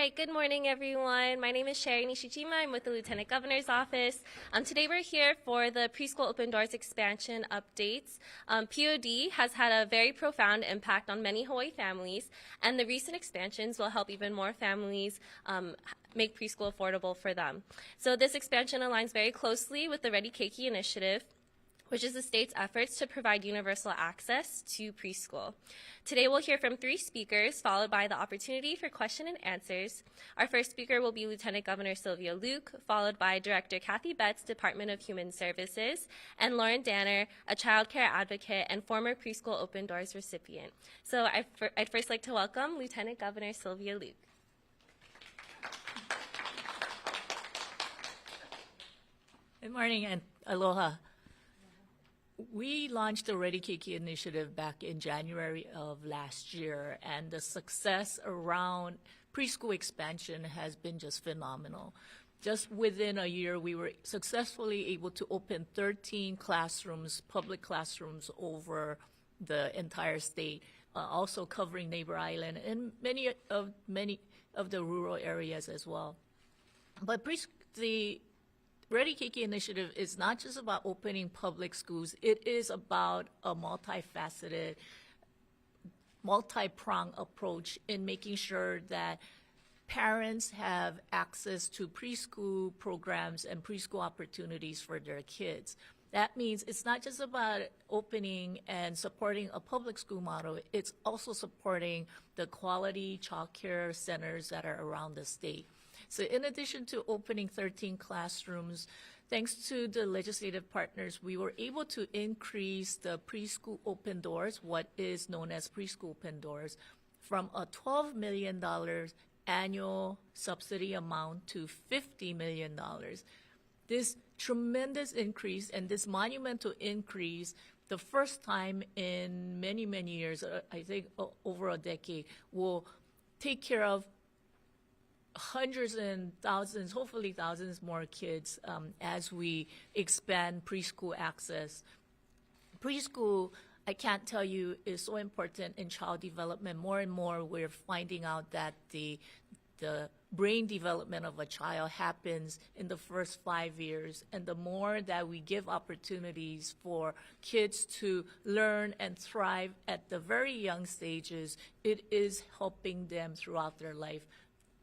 Hi, good morning, everyone. My name is Sherry Nishijima. I'm with the Lieutenant Governor's Office. Today we're here for the Preschool Open Doors expansion updates. POD has had a very profound impact on many Hawaii families, and the recent expansions will help even more families make preschool affordable for them. So this expansion aligns very closely with the Ready Keiki initiative, which is the state's efforts to provide universal access to preschool. Today we'll hear from 3 speakers, followed by the opportunity for question and answers. Our first speaker will be Lieutenant Governor Sylvia Luke, followed by Director Kathy Betts, Department of Human Services, and Lauren Danner, a child care advocate and former Preschool Open Doors recipient. So I'd first like to welcome Lieutenant Governor Sylvia Luke. Good morning and aloha. We launched the Ready Keiki initiative back in January of last year, and the success around preschool expansion has been just phenomenal. Just within a year, we were successfully able to open 13 classrooms, public classrooms over the entire state, also covering Neighbor Island and many of the rural areas as well. But the Ready Keiki initiative is not just about opening public schools. It is about a multifaceted, multi-pronged approach in making sure that parents have access to preschool programs and preschool opportunities for their kids. That means it's not just about opening and supporting a public school model, it's also supporting the quality child care centers that are around the state. So in addition to opening 13 classrooms, thanks to the legislative partners, we were able to increase the Preschool Open Doors, what is known as Preschool Open Doors, from a $12 million annual subsidy amount to $50 million. This tremendous increase and this monumental increase, the first time in many, many years, I think over a decade, will take care of hundreds and thousands, hopefully thousands more kids as we expand preschool access. Preschool, I can't tell you, is so important in child development. More and more we're finding out that the brain development of a child happens in the first 5 years, and the more that we give opportunities for kids to learn and thrive at the very young stages, it is helping them throughout their life.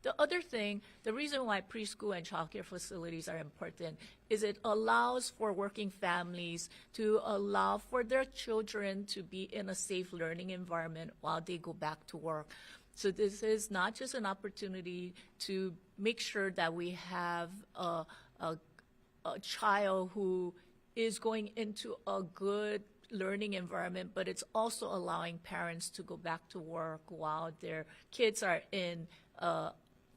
The other thing, the reason why preschool and childcare facilities are important is it allows for working families to allow for their children to be in a safe learning environment while they go back to work. So this is not just an opportunity to make sure that we have a child who is going into a good learning environment, but it's also allowing parents to go back to work while their kids are in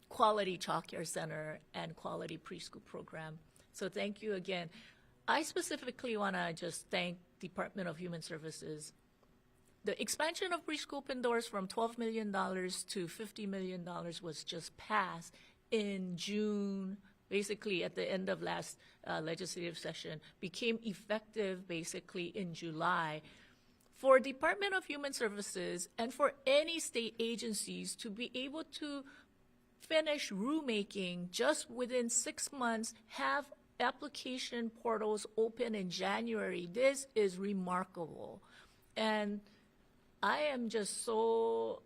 quality child care center and quality preschool program. So thank you again. I specifically want to just thank Department of Human Services. The expansion of Preschool Open Doors from $12 million to $50 million was just passed in June, basically at the end of last legislative session, became effective basically in July. For Department of Human Services and for any state agencies to be able to finish rulemaking just within 6 months, have application portals open in January, this is remarkable. And I am just so,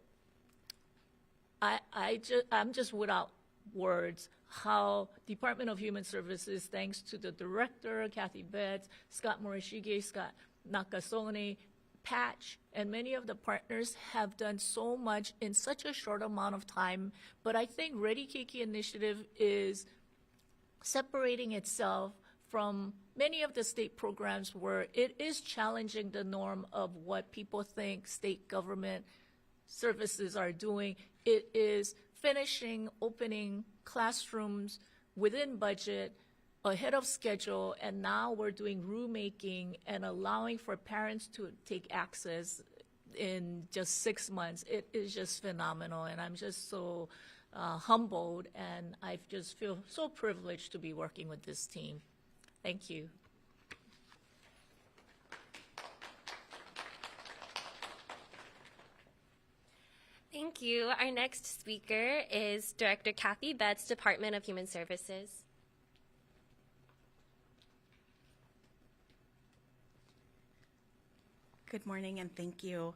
I'm just without words how Department of Human Services, thanks to the director, Kathy Betts, Scott Morishige, Scott Nakasone, Patch, and many of the partners have done so much in such a short amount of time. But I think Ready Keiki initiative is separating itself from many of the state programs where it is challenging the norm of what people think state government services are doing. It is finishing opening classrooms within budget, ahead of schedule, and now we're doing rulemaking and allowing for parents to take access in just 6 months. It is just phenomenal, and I'm just so humbled, and I just feel so privileged to be working with this team. Thank you. Thank Thank you. Our next speaker is Director Kathy Betts, Department of Human Services. Good morning, and thank you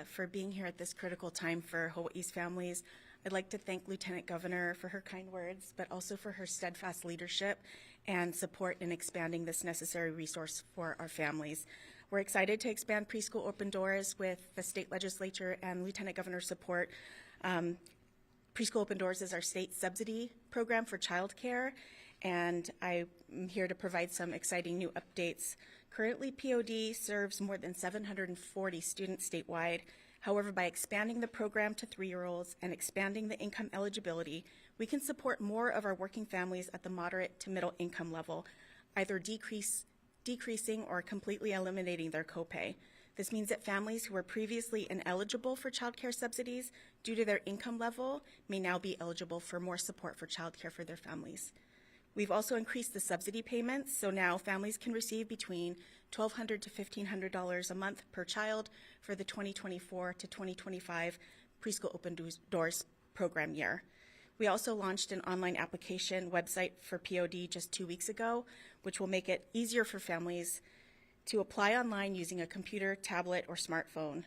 for being here at this critical time for Hawaii's families. I'd like to thank Lieutenant Governor for her kind words, but also for her steadfast leadership and support in expanding this necessary resource for our families. We're excited to expand Preschool Open Doors with the state legislature and Lieutenant Governor's support. Preschool Open Doors is our state subsidy program for childcare, and I'm here to provide some exciting new updates. Currently, POD serves more than 740 students statewide. However, by expanding the program to 3-year-olds and expanding the income eligibility, we can support more of our working families at the moderate to middle income level, either decreasing or completely eliminating their copay. This means that families who were previously ineligible for child care subsidies due to their income level may now be eligible for more support for child care for their families. We've also increased the subsidy payments, so now families can receive between $1,200 to $1,500 a month per child for the 2024 to 2025 Preschool Open Doors program year. We also launched an online application website for POD just 2 weeks ago, which will make it easier for families to apply online using a computer, tablet, or smartphone.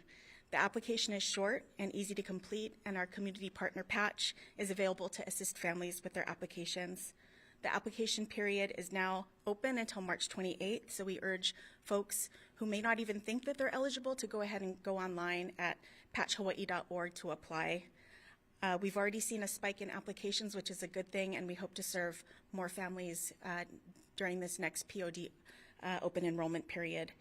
The application is short and easy to complete, and our community partner patch is available to assist families with their applications. The application period is now open until March 28th, so we urge folks who may not even think that they're eligible to go ahead and go online at patchhawaii.org to apply. We've already seen a spike in applications, which is a good thing, and we hope to serve more families during this next POD open enrollment period.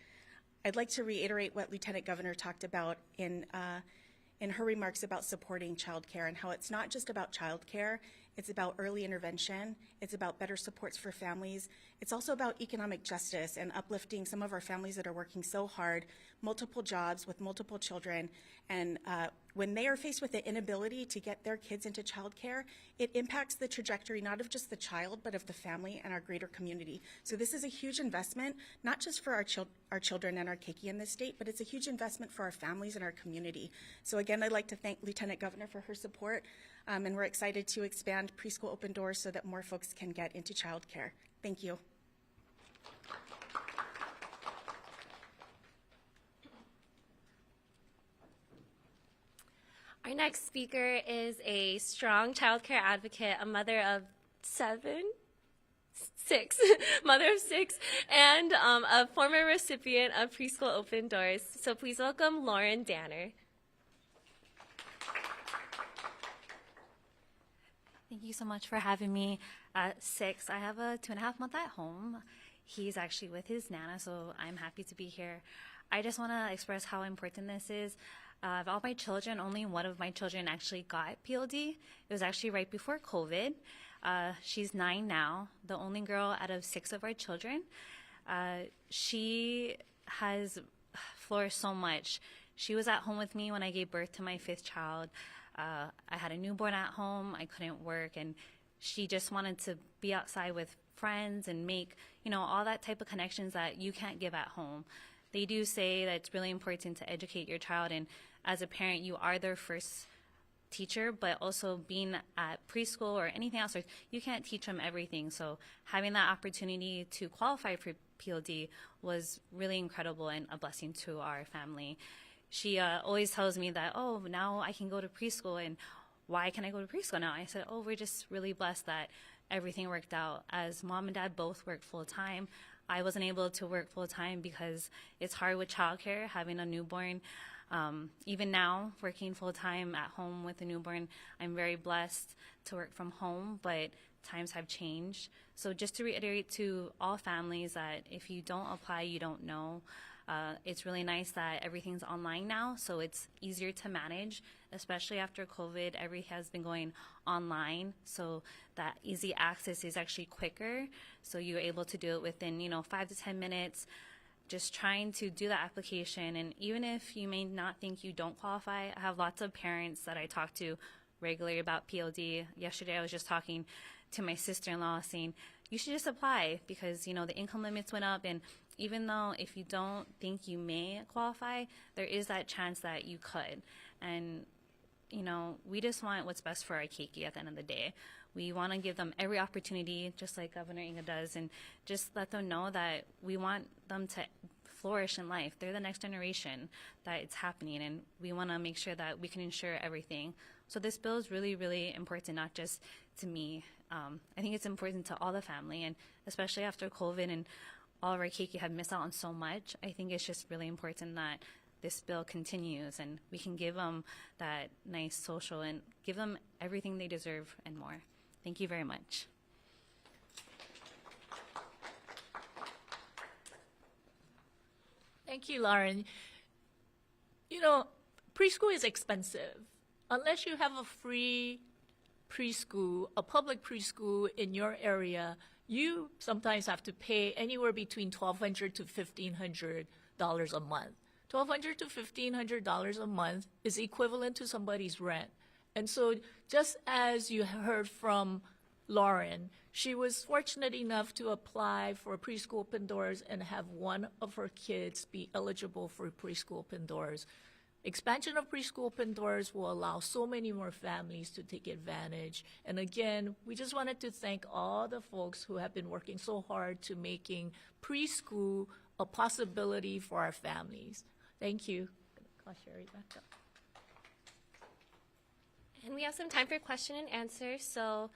I'd like to reiterate what Lieutenant Governor talked about in her remarks about supporting childcare and how it's not just about childcare. It's about early intervention. It's about better supports for families. It's also about economic justice and uplifting some of our families that are working so hard, multiple jobs with multiple children. And when they are faced with the inability to get their kids into childcare, it impacts the trajectory not of just the child, but of the family and our greater community. So this is a huge investment, not just for our children and our keiki in this state, but it's a huge investment for our families and our community. So again, I'd like to thank Lieutenant Governor for her support. And we're excited to expand Preschool Open Doors so that more folks can get into childcare. Thank you. Our next speaker is a strong childcare advocate, a mother of six, and a former recipient of Preschool Open Doors. So please welcome Lauren Danner. Thank you so much for having me. At 6, I have a 2.5-month at home. He's actually with his Nana, so I'm happy to be here. I just want to express how important this is. Of all my children, only one of my children actually got POD. It was actually right before COVID. She's 9 now, the only girl out of 6 of our children. She has flourished so much. She was at home with me when I gave birth to my 5th child. I had a newborn at home. I couldn't work, and she just wanted to be outside with friends and make, all that type of connections that you can't give at home. They do say that it's really important to educate your child, and as a parent, you are their first teacher, but also being at preschool or anything else, you can't teach them everything. So having that opportunity to qualify for POD was really incredible and a blessing to our family. She always tells me that, oh, now I can go to preschool, and why can I go to preschool now? I said, oh, we're just really blessed that everything worked out. As mom and dad both work full-time, I wasn't able to work full-time because it's hard with childcare, having a newborn. Even now, working full-time at home with a newborn, I'm very blessed to work from home, but times have changed. So just to reiterate to all families that if you don't apply, you don't know. It's really nice that everything's online now, so it's easier to manage, especially after COVID. Everything has been going online, so that easy access is actually quicker. So you're able to do it within, 5 to 10 minutes. Just trying to do the application, and even if you may not think you don't qualify, I have lots of parents that I talk to regularly about POD. Yesterday I was just talking to my sister-in-law saying, you should just apply because, the income limits went up, and even though if you don't think you may qualify, there is that chance that you could. And we just want what's best for our keiki at the end of the day. We want to give them every opportunity, just like Governor Inga does, and just let them know that we want them to flourish in life. They're the next generation that it's happening, and we want to make sure that we can ensure everything. So this bill is really, really important, not just to me. I think it's important to all the family, and especially after COVID and all of our keiki have missed out on so much. I think it's just really important that this bill continues and we can give them that nice social and give them everything they deserve and more. Thank you very much. Thank you, Lauren. Preschool is expensive. Unless you have a free preschool, a public preschool in your area, you sometimes have to pay anywhere between $1,200 to $1,500 a month. $1,200 to $1,500 a month is equivalent to somebody's rent. And so just as you heard from Lauren, she was fortunate enough to apply for Preschool Open Doors and have one of her kids be eligible for Preschool Open Doors. Expansion of Preschool Open Doors will allow so many more families to take advantage. And again, we just wanted to thank all the folks who have been working so hard to making preschool a possibility for our families. Thank you. I'll Sherry back up. And we have some time for question and answer, so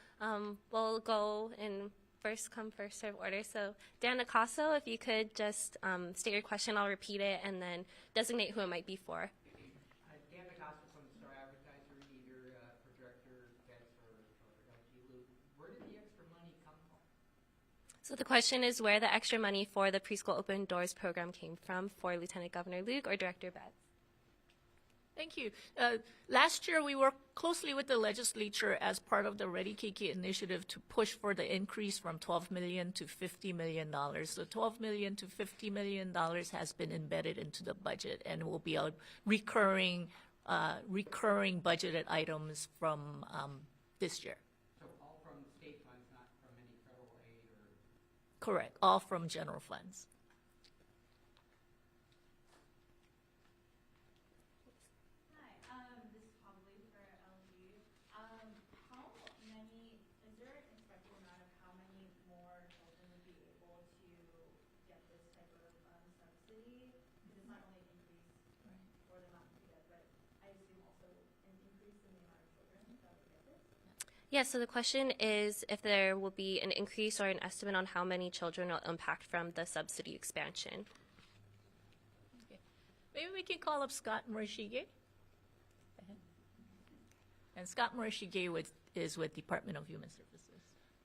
we'll go in first come, first serve order. So Dan Nicasso, if you could just state your question, I'll repeat it, and then designate who it might be for. Dan Nicasso from the Star Advertiser, either for Director Betts or LG Luke. Where did the extra money come from? So the question is where the extra money for the Preschool Open Doors program came from for Lieutenant Governor Luke or Director Betts. Thank you. Last year, we worked closely with the legislature as part of the Ready Keiki initiative to push for the increase from $12 million to $50 million. The $12 million to $50 million has been embedded into the budget and will be a recurring budgeted items from this year. So all from state funds, not from any federal aid or? Correct. All from general funds. This is probably for LG. How many, is there an expected amount of how many more children would be able to get this type of subsidy? Because it's not only an increase for the amount you get, but I assume also an increase in the amount of children that would get this? Yes, so the question is if there will be an increase or an estimate on how many children will impact from the subsidy expansion. Okay. Maybe we can call up Scott Morishige. And Scott Morishige is with Department of Human Services.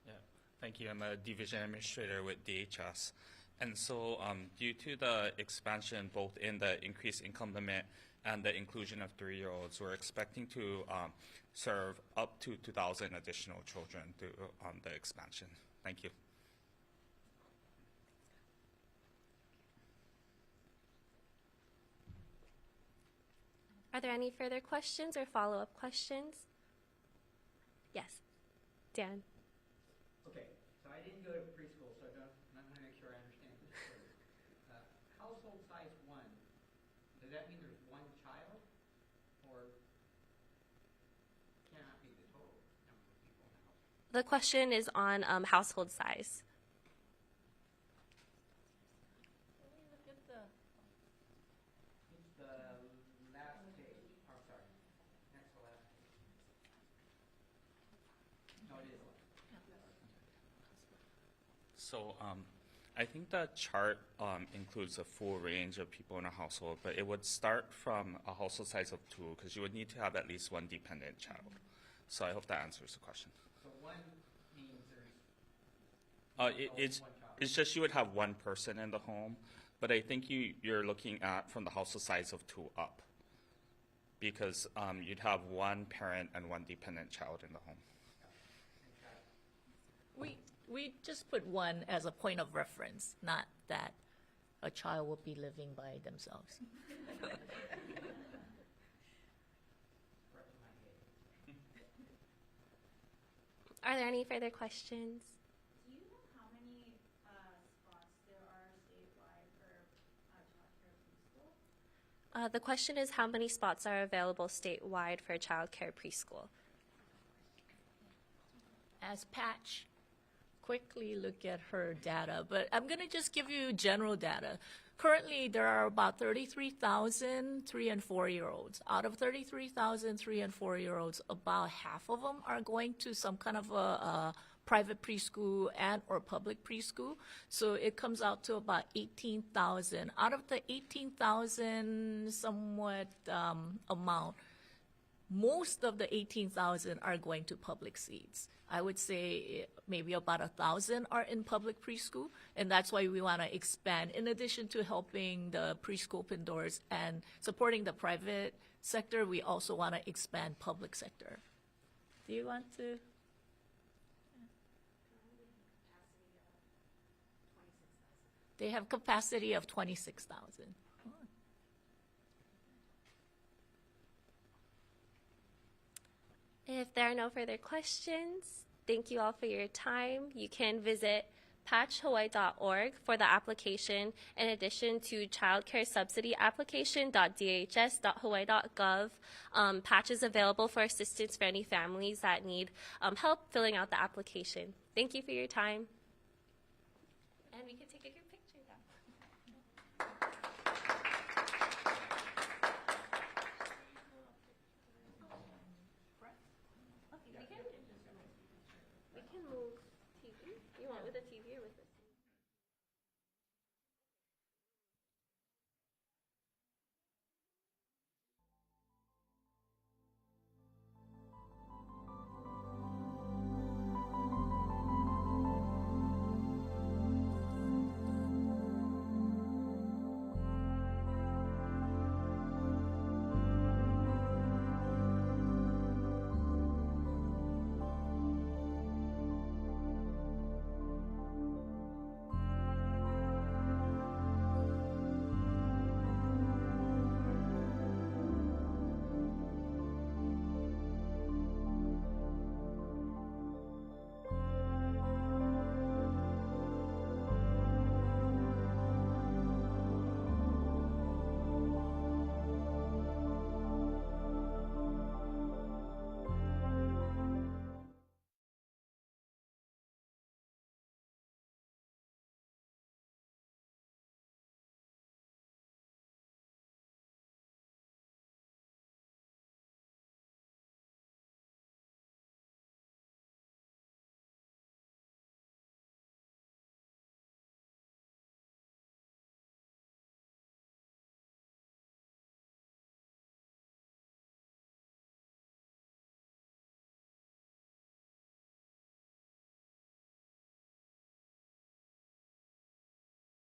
Yeah, thank you. I'm a division administrator with DHS. And so due to the expansion both in the increased income limit and the inclusion of 3-year-olds, we're expecting to serve up to 2,000 additional children through the expansion. Thank you. Are there any further questions or follow-up questions? Yes. Dan. Okay, so I didn't go to preschool, so I want to make sure I understand this clearly. Household size 1, does that mean there's one child? Or cannot be the total number of people in the household? The question is on household size. Can we look at the It's the last page. Oh, sorry. Next to last page. No, it is. So I think the chart includes a full range of people in a household, but it would start from a household size of 2 because you would need to have at least one dependent child. So I hope that answers the question. So 1 means there's It's just you would have one person in the home, but I think you're looking at from the household size of 2 up because you'd have one parent and one dependent child in the home. we just put 1 as a point of reference, not that a child will be living by themselves. Are there any further questions? Do you know how many spots there are statewide for child care preschool? The question is, how many spots are available statewide for childcare preschool? As Patch quickly look at her data, but I'm going to just give you general data. Currently, there are about 33,000 3 and 4-year-olds. Out of 33,000 3 and 4-year-olds, about half of them are going to some kind of a private preschool and or public preschool. So it comes out to about 18,000. Out of the 18,000 somewhat amount, most of the 18,000 are going to public seats. I would say maybe about 1,000 are in public preschool, and that's why we want to expand. In addition to helping the Preschool Open Doors and supporting the private sector, we also want to expand public sector. Do you want to? They have capacity of 26,000. If there are no further questions, thank you all for your time. You can visit patchhawaii.org for the application, in addition to childcare subsidy application.dhs.hawaii.gov. Patch is available for assistance for any families that need help filling out the application. Thank you for your time.